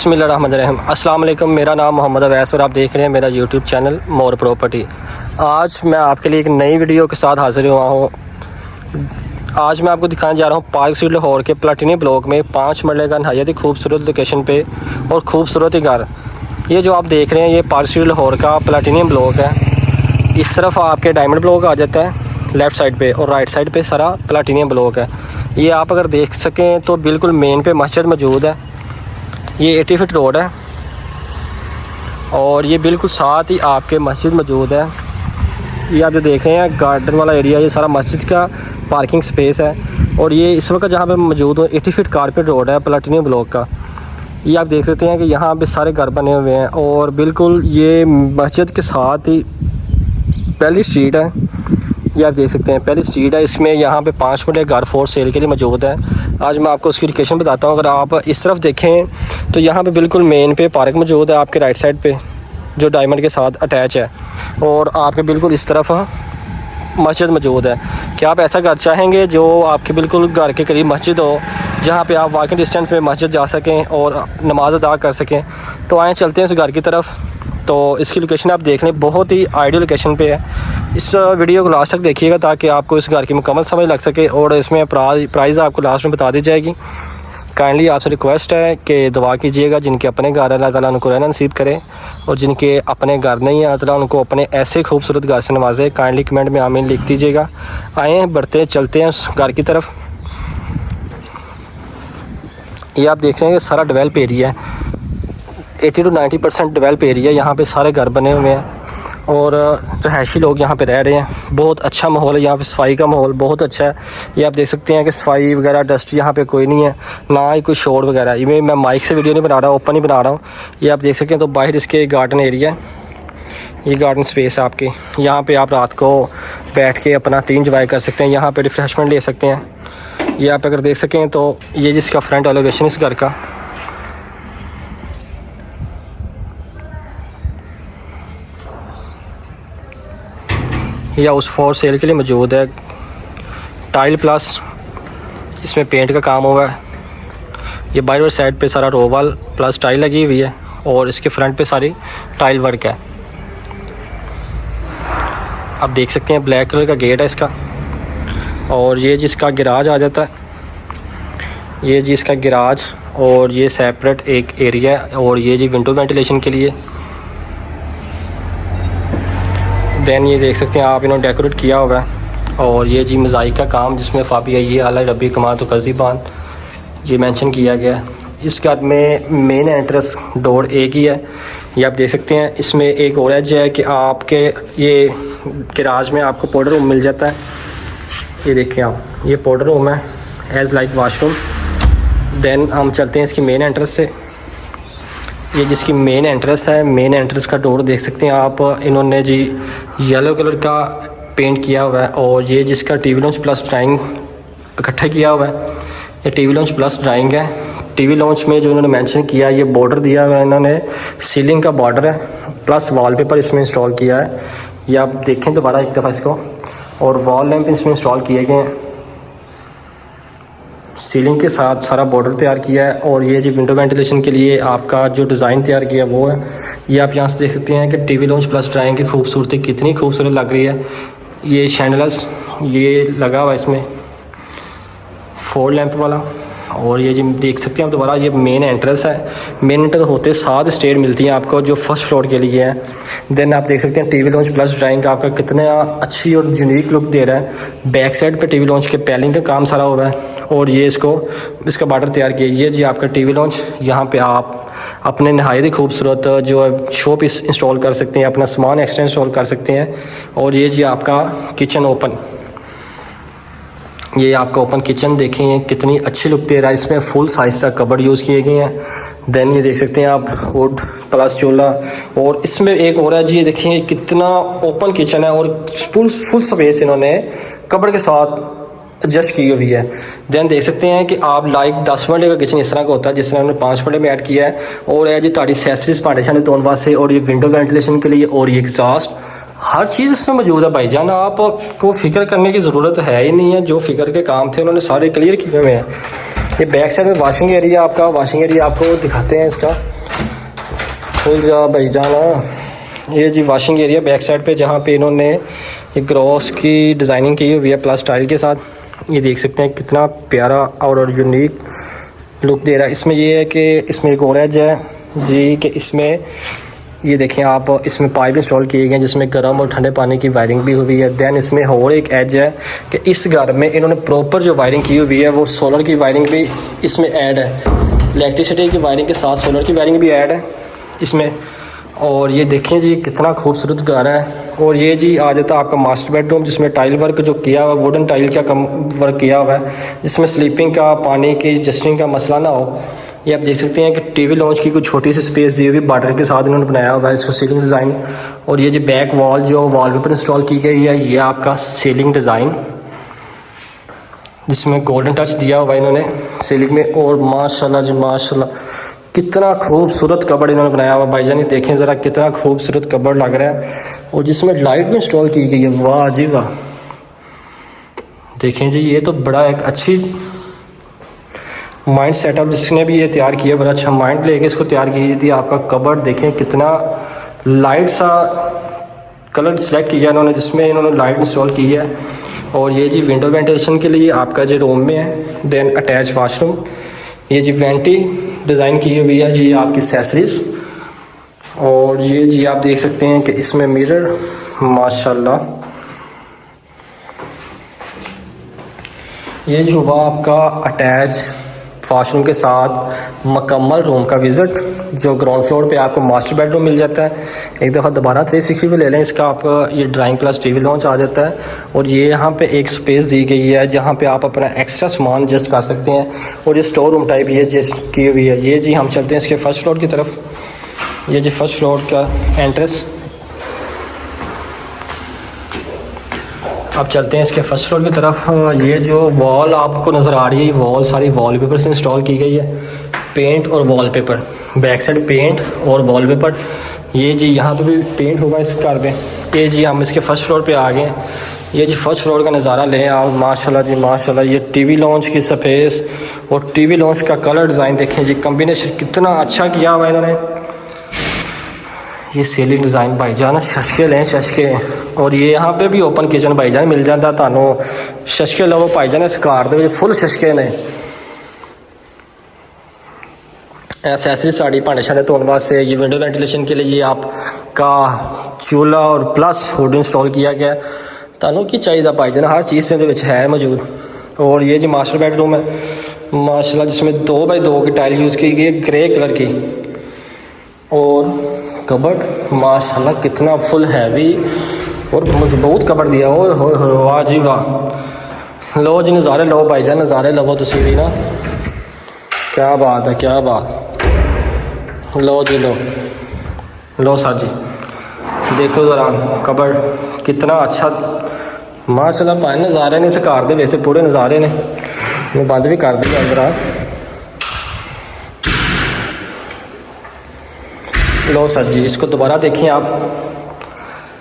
बिस्मिल्लाहिर्रहमानिर्रहीम। अस्सलाम वालेकुम। मेरा नाम मोहम्मद अवैस और आप देख रहे हैं मेरा यूट्यूब चैनल मोर प्रॉपर्टी। आज मैं आपके लिए एक नई वीडियो के साथ हाज़िर हुआ हूँ। आज मैं आपको दिखाने जा रहा हूँ पार्क स्ट्रीट लाहौर के प्लाटिनी ब्लॉक में 5 मरले का नहायत ही खूबसूरत लोकेशन पे और खूबसूरत ही घर। ये जो आप देख रहे हैं ये पार्क स्ट्रीट लाहौर का प्लाटिनी ब्लॉक है। इस तरफ आपके डायमंड ब्लॉक आ जाता है लेफ़्ट साइड पे और राइट साइड पे सारा प्लाटिनियम ब्लॉक है। ये आप अगर देख सकें तो बिल्कुल मेन पे मस्जिद मौजूद है। ये 80 फीट रोड है और ये बिल्कुल साथ ही आपके मस्जिद मौजूद है। ये आप जो देख रहे हैं गार्डन वाला एरिया, ये सारा मस्जिद का पार्किंग स्पेस है। और ये इस वक्त जहाँ पे मौजूद हो 80 फीट कारपेट रोड है प्लाटिनियम ब्लॉक का। ये आप देख सकते हैं कि यहाँ पे सारे घर बने हुए हैं और बिल्कुल ये मस्जिद के साथ ही पहली स्ट्रीट है। ये आप देख सकते हैं पहली स्ट्रीट है। इसमें यहाँ पे 5 मरले घर फॉर सेल के लिए मौजूद है। आज मैं आपको उसकी लोकेशन बताता हूँ। अगर आप इस तरफ देखें तो यहाँ पे बिल्कुल मेन पे पार्क मौजूद है आपके राइट साइड पे जो डायमंड के साथ अटैच है और आपके बिल्कुल इस तरफ मस्जिद मौजूद है। क्या आप ऐसा घर चाहेंगे जो आपके बिल्कुल घर के करीब मस्जिद हो, जहाँ पे आप वॉकिंग डिस्टेंस पे मस्जिद जा सकें और नमाज अदा कर सकें? तो आएँ चलते हैं उस घर की तरफ। तो इसकी लोकेशन आप देख लें, बहुत ही आइडियल लोकेशन पे है। इस वीडियो को लास्ट तक देखिएगा ताकि आपको इस घर की मुकम्मल समझ लग सके और इसमें प्राइस आपको लास्ट में बता दी जाएगी। काइंडली आपसे रिक्वेस्ट है कि दुआ कीजिएगा जिनके अपने घर अल्लाह ताला उनको रहना नसीब करे और जिनके अपने घर नहीं है अल्लाह ताला उनको अपने ऐसे खूबसूरत घर से नवाजे। काइंडली कमेंट में आमीन लिख दीजिएगा। आएँ बढ़ते चलते हैं उस घर की तरफ। ये आप देख रहे हैं कि सारा डेवलप एरिया है, 80 to 90% डेवलप एरिया। यहाँ पे सारे घर बने हुए हैं और रहायशी लोग यहाँ पे रह रहे हैं। बहुत अच्छा माहौल है यहाँ पे, सफाई का माहौल बहुत अच्छा है। ये आप देख सकते हैं कि सफाई वगैरह डस्ट यहाँ पे कोई नहीं है, ना ही कोई शोर वगैरह। ये मैं माइक से वीडियो नहीं बना रहा, ओपन ही बना रहा हूँ। ये आप देख सकते हैं तो बाहर इसके गार्डन एरिया है, ये गार्डन स्पेस है आपकी। यहाँ पर आप रात को बैठ के अपना टी इंजॉय कर सकते हैं, यहाँ पर रिफ्रेशमेंट ले सकते हैं। ये आप अगर देख सकें तो ये जिसका फ्रंट एलिवेशन इस घर का, या उस फॉर सेल के लिए मौजूद है। टाइल प्लस इसमें पेंट का काम हुआ है। ये बाहर साइड पे सारा रोवाल प्लस टाइल लगी हुई है और इसके फ्रंट पे सारी टाइल वर्क है। आप देख सकते हैं ब्लैक कलर का गेट है इसका। और ये जिसका गिराज आ जाता है, ये जी इसका गिराज और ये सेपरेट एक एरिया है और ये जी विंडो वेंटिलेशन के लिए। दैन ये देख सकते हैं आप इन्होंने डेकोरेट किया हुआ है और ये जी मोज़ाइक का काम जिसमें फाबी है ये अला रबी कमा तो कज़ीबान ये मेंशन किया गया है। इस घर में मेन एंट्रेंस डोर एक ही है। ये आप देख सकते हैं। इसमें एक और एज है कि आपके ये गैराज में आपको पाउडर रूम मिल जाता है। ये देखिए आप, ये पाउडर रूम है एज लाइक वाशरूम। दैन हम चलते हैं इसकी मेन एंट्रेंस से। ये जिसकी मेन एंट्रेंस है, मेन एंट्रेंस का डोर देख सकते हैं आप, इन्होंने जी येलो कलर का पेंट किया हुआ है और ये जिसका टीवी लॉन्च प्लस ड्राइंग इकट्ठा किया हुआ है, ये टीवी लॉन्च प्लस ड्राइंग है। टीवी लॉन्च में जो इन्होंने मेंशन किया ये बॉर्डर दिया हुआ है, इन्होंने सीलिंग का बॉर्डर है प्लस वॉलपेपर इसमें इंस्टॉल किया है। ये आप देखें दोबारा एक दफ़ा इसको। और वॉल लैंप इसमें इंस्टॉल किए गए हैं, सीलिंग के साथ सारा बॉर्डर तैयार किया है। और ये जो विंडो वेंटिलेशन के लिए आपका जो डिज़ाइन तैयार किया वो है। ये आप यहाँ से देख सकते हैं कि टीवी लॉन्च प्लस ड्राइंग की खूबसूरती कितनी खूबसूरत लग रही है। ये शैंडलस ये लगा हुआ इसमें 4 लैंप वाला। और ये जो देख सकते हैं आप दोबारा, ये मेन एंट्रेंस है। मेन एंट्रेंस होते 7 स्टेयर मिलती हैं आपको जो फर्स्ट फ्लोर के लिए है। देन आप देख सकते हैं टीवी लॉन्च प्लस ड्राइंग का आपका कितना अच्छी और यूनिक लुक दे रहा है। बैक साइड पे टीवी लॉन्च के पैलिंग का काम सारा हुआ है और ये इसका बॉर्डर तैयार किया। ये जी आपका टीवी लॉन्च, यहाँ पे आप अपने नहायत ही खूबसूरत जो है शो पीस इंस्टॉल कर सकते हैं, अपना सामान एक्स्ट्रा इंस्टॉल कर सकते हैं। और ये जी आपका किचन ओपन, ये आपका ओपन किचन देखें कितनी अच्छी लुक दे रहा है। इसमें फुल साइज का कबर्ड यूज़ किए गए हैं। देन ये देख सकते हैं आप वुड प्लस चूल्हा। और इसमें एक और है जी, ये देखिए कितना ओपन किचन है और फुल स्पेस इन्होंने कबर्ड के साथ एडजस्ट की हुई है। देन देख सकते हैं कि आप लाइक 10 मरले का किचन इस तरह का होता है जिस तरह उन्होंने 5 मरले में ऐड किया है। और है जी ताड़ी एक्सेसरीज पार्टीशन दोनों वास्ते और ये विंडो वेंटिलेशन के लिए और ये एग्जॉस्ट हर चीज़ इसमें मौजूद है भाईजान। आपको फ़िक्र करने की ज़रूरत है ही नहीं है। जो फ़िक्र के काम थे उन्होंने सारे क्लियर किए हुए हैं। ये बैक साइड में वॉशिंग एरिया आपका, वॉशिंग एरिया आपको दिखाते हैं इसका। खुल जा भाई जाना। ये जी वॉशिंग एरिया बैक साइड पे, जहाँ पे इन्होंने एक ग्रॉस की डिज़ाइनिंग की हुई है प्लस टाइल के साथ। ये देख सकते हैं कितना प्यारा और यूनिक लुक दे रहा है। इसमें ये है कि इसमें एक और एज है जी, कि इसमें ये देखें आप, इसमें पाइप इंस्टॉल किए गए हैं जिसमें गर्म और ठंडे पानी की वायरिंग भी हुई है। दैन इसमें और एक एज है कि इस घर में इन्होंने प्रॉपर जो वायरिंग की हुई है वो सोलर की वायरिंग भी इसमें ऐड है। इलेक्ट्रिसिटी की वायरिंग के साथ सोलर की वायरिंग भी ऐड है इसमें। और ये देखें जी कितना खूबसूरत घर है। और ये जी आ जाता है आपका मास्टर बेडरूम, जिसमें टाइल वर्क जो किया हुआ, वुडन टाइल का कम वर्क किया हुआ है, जिसमें स्लीपिंग का, पानी की एडजस्टिंग का मसला ना हो। ये आप देख सकते हैं कि टीवी लॉन्च की कुछ छोटी सी स्पेस दी हुई बॉर्डर के साथ इन्होंने बनाया हुआ है इसको, सीलिंग डिज़ाइन। और ये जो बैक वॉल जो वॉलपेपर इंस्टॉल की गई है, ये आपका सीलिंग डिज़ाइन जिसमें गोल्डन टच दिया हुआ है इन्होंने सीलिंग में। और माशाल्लाह जी माशाल्लाह कितना खूबसूरत कबर्ड इन्होंने बनाया हुआ भाईजान। ये देखें ज़रा कितना खूबसूरत कबर्ड लग रहा है, और जिसमें लाइट भी इंस्टॉल की गई है। वाह जी वाह, देखें जी ये तो बड़ा एक अच्छी माइंड सेटअप जिसने भी ये तैयार किया, बड़ा अच्छा माइंड लेके इसको तैयार की थी। आपका कबर्ड देखें कितना लाइट सा कलर सेलेक्ट किया इन्होंने, जिसमें इन्होंने लाइट इंस्टॉल की है। और ये जी विंडो वेंटिलेशन के लिए आपका जो रूम में है। देन अटैच वाशरूम, ये जी वेंटी डिज़ाइन की हुई है जी आपकी एक्सेसरीज। और ये जी आप देख सकते हैं कि इसमें मिरर माशाल्लाह। ये जो हुआ आपका अटैच वाशरूम के साथ मुकम्मल रूम का विज़िट, जो ग्राउंड फ्लोर पे आपको मास्टर बेडरूम मिल जाता है। एक दफ़ा दोबारा 360 पे ले लें, इसका आपका ये ड्राइंग प्लस टीवी लॉन्च आ जाता है। और ये यहाँ पे एक स्पेस दी गई है जहाँ पे आप अपना एक्स्ट्रा सामान एडजस्ट कर सकते हैं। और ये स्टोर रूम टाइप ये एडजस्ट की हुई है। ये जी हम चलते हैं इसके फर्स्ट फ्लोर की तरफ। ये जी फर्स्ट फ्लोर का एंट्रेंस, अब चलते हैं इसके फर्स्ट फ्लोर की तरफ। ये जो वॉल आपको नज़र आ रही है, वॉल सारी वॉलपेपर से इंस्टॉल की गई है। पेंट और वॉलपेपर, बैक साइड पेंट और वॉलपेपर। ये जी यहाँ पे भी पेंट होगा इस घर में। ये जी हम इसके फर्स्ट फ्लोर पे आ गए हैं। ये जी फर्स्ट फ्लोर का नज़ारा लें आप, माशाल्लाह जी माशाल्लाह। ये टीवी लॉन्च की स्पेस और टीवी लॉन्च का कलर डिज़ाइन देखें जी, कम्बिनेशन कितना अच्छा किया हुआ है इन्होंने। ये सीलिंग डिज़ाइन भाईजान शशके लें शशके। और ये यहाँ पे भी ओपन किचन भाईजान मिल जाता थानू, शशके लवो भाईजान इस कार दे फुल शशके ने। एसेसरी साड़ी भांडे शांडे धोने वास्ते, ये विंडो वेंटिलेशन के लिए ये आपका चूल्हा और प्लस हुड इंस्टॉल किया गया। थानू की चाहिए भाईजान, हर चीज़ से है मौजूद। और ये जी मास्टर बेडरूम है माशाल्लाह, जिसमें 2 बाई 2 की टाइल यूज़ की गई है ग्रे कलर की। और कबर्ड माशाल्लाह कितना फुल हैवी और मजबूत कबर्ड दिया हो वाह जी वाह। लो जी नज़ारे लो भाईजान, नज़ारे लो तुसी भी ना, क्या बात है क्या बात। लो जी लो सर जी, देखो ज़रा कबर्ड कितना अच्छा माशाल्लाह भाई। नज़ारे ने इस घर दे वैसे पूरे नज़ारे ने, मैं बंद भी कर दिया अंदर। लो सर जी, इसको दोबारा देखिए आप।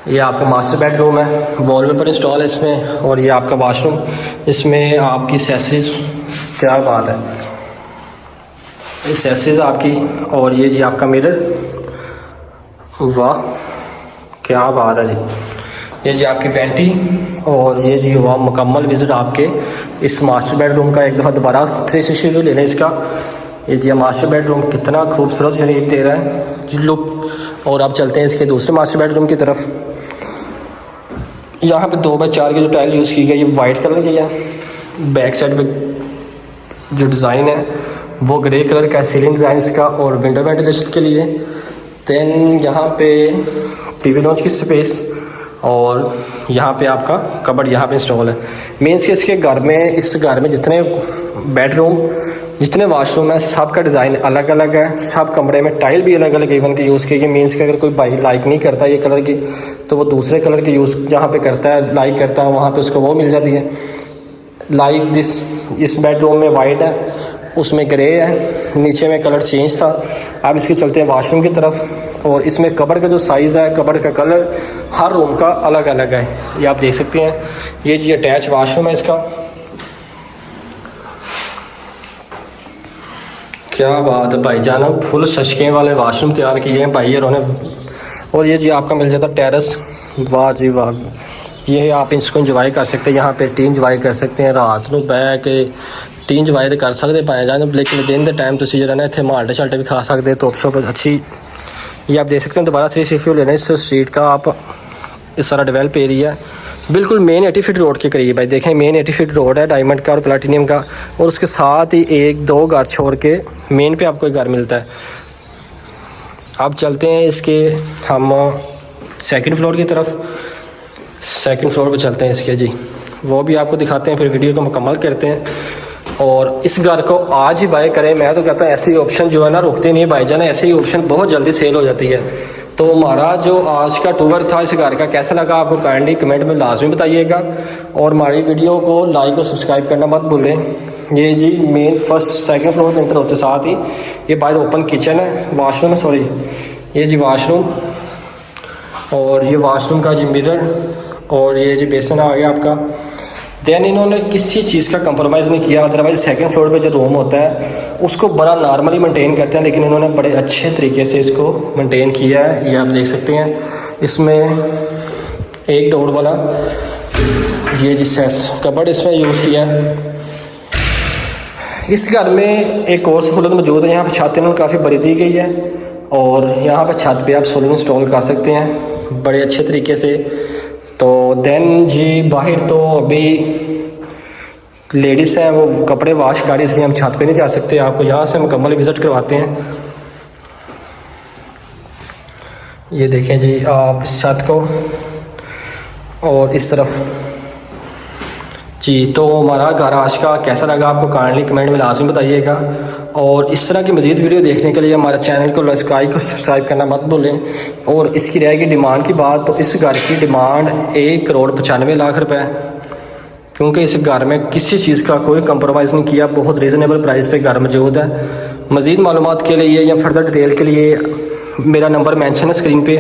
ये आपका मास्टर बेडरूम है, वॉलपेपर इंस्टॉल है इसमें। और ये आपका वाशरूम, इसमें आपकी एक्सेसरीज, क्या बात है एक्सेसरीज आपकी। और ये जी आपका मिरर, वाह क्या बात है जी। ये जी आपकी वेंटी। और ये जी हुआ मुकम्मल विजिट आपके इस मास्टर बेडरूम का। एक दफ़ा दोबारा 360 व्यू ले लें इसका। ये जी मास्टर बेडरूम कितना खूबसूरत यूनिक दे रहा है जी लुक। और अब चलते हैं इसके दूसरे मास्टर बेडरूम की तरफ। यहाँ पे 2 बाई 4 की जो टाइल यूज़ की गई है वाइट कलर की है। बैक साइड पे जो डिज़ाइन है वो ग्रे कलर का है, सीलिंग डिज़ाइन इसका। और विंडो वेंटिलेशन के लिए। दैन यहाँ पे टीवी लॉन्च की स्पेस, और यहाँ पे आपका कबर्ड यहाँ पे इंस्टॉल है। मीन्स कि इसके घर में, इस घर में जितने बेडरूम जितने वाशरूम है सब का डिज़ाइन अलग अलग है। सब कमरे में टाइल भी अलग अलग इवन के यूज़ की गई। मीन्स कि अगर कोई भाई लाइक नहीं करता ये कलर की, तो वो दूसरे कलर की यूज़ जहाँ पे करता है, लाइक करता है, वहाँ पे उसको वो मिल जाती है। लाइक दिस, इस बेडरूम में वाइट है, उसमें ग्रे है, नीचे में कलर चेंज था। अब इसके चलते हैं वाशरूम की तरफ। और इसमें कबर्ड का जो साइज़ है, कबर्ड का कलर हर रूम का अलग अलग है, ये आप देख सकते हैं। ये जी अटैच वाशरूम है इसका। क्या बात है भाईजान, अब फुल शशके वाले वाशरूम तैयार किए हैं भाई इन्होंने। और ये जी आपका मिल जाता टेरेस, वाह जी वाह। ये आप इसको इंजॉय कर सकते हैं, यहाँ पे टी इंजॉय कर सकते हैं, रात ਨੂੰ ਬਹਿ ਕੇ ਟੀ इंजॉय तो कर सकते भाईजान। लेकिन दिन के टाइम तुम जरा ना इतने माल्टे शाल्टे भी खा सकते, धुप शुप अच्छी। ये आप देख सकते हैं दोबारा से रिव्यू लेना इस स्ट्रीट का। आप इस सारा डेवलप एरिया बिल्कुल मेन 80 फीट रोड के करीब है। देखें मेन 80 फीट रोड है डायमंड का और प्लैटिनियम का, और उसके साथ ही एक दो घर छोड़ के मेन पे आपको एक घर मिलता है। आप चलते हैं इसके हम सेकंड फ्लोर की तरफ, सेकंड फ्लोर पे चलते हैं इसके जी, वो भी आपको दिखाते हैं, फिर वीडियो को मुकम्मल करते हैं। और इस घर को आज ही बाय करें, मैं तो कहता हूँ ऐसी ऑप्शन जो है ना रुकते नहीं है भाईजान, ऐसी ऑप्शन बहुत जल्दी सेल हो जाती है। तो हमारा जो आज का टूर था इस घर का कैसा लगा आपको काइंडली कमेंट में लाजमी बताइएगा, और हमारी वीडियो को लाइक और सब्सक्राइब करना मत भूलें। ये जी मेन फर्स्ट सेकंड फ्लोर पर एंटर होते साथ ही ये बाहर ओपन किचन है, वाशरूम है सॉरी, ये जी वाशरूम, और ये वाशरूम का जी मिरर, और ये जी बेसन आ गया आपका। दैन इन्होंने किसी चीज़ का कंप्रोमाइज़ नहीं किया, अदरवाइज सेकंड फ्लोर पे जो रूम होता है उसको बड़ा नॉर्मली मेंटेन करते हैं, लेकिन इन्होंने बड़े अच्छे तरीके से इसको मेंटेन किया है। ये आप देख सकते हैं इसमें एक डोर वाला ये जिस कबर्ड इसमें यूज़ किया है। इस घर में एक और सहूलत मौजूद है, यहाँ पर छत इन्होंने काफ़ी बड़ी दी गई है, और यहाँ पर छत पे आप सोलर इंस्टॉल कर सकते हैं बड़े अच्छे तरीके से। तो देन जी बाहर तो अभी लेडीज़ हैं वो कपड़े वॉश कर, इसलिए हम छत पे नहीं जा सकते, आपको यहाँ से मुकम्मल विज़िट करवाते हैं। ये देखें जी आप इस छत को, और इस तरफ जी। तो हमारा घर आज का कैसा लगा आपको काइंडली कमेंट में लाजमी बताइएगा, और इस तरह की मज़ीद वीडियो देखने के लिए हमारे चैनल को सब्सक्राइब करना मत भूलें। और इसकी रहेगी डिमांड की बात, तो इस घर की डिमांड 1,95,00,000 रुपये, क्योंकि इस घर में किसी चीज़ का कोई कंप्रोमाइज़ नहीं किया, बहुत रीज़नेबल प्राइस पे घर मौजूद है। मज़ीद मालूमात के लिए या फर्दर डिटेल के लिए मेरा नंबर मेंशन है स्क्रीन पे,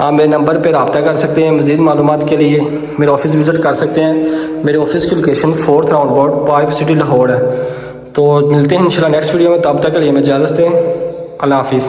आप मेरे नंबर पे रब्ता कर सकते हैं। मज़ीद मालूमात के लिए मेरे ऑफिस विज़िट कर सकते हैं। मेरे ऑफिस की location 4th round board park city Lahore है। तो मिलते हैं इंशाल्लाह नेक्स्ट वीडियो में, तब तक के लिए मैं इजाज़त दें, अल्लाह हाफिज़।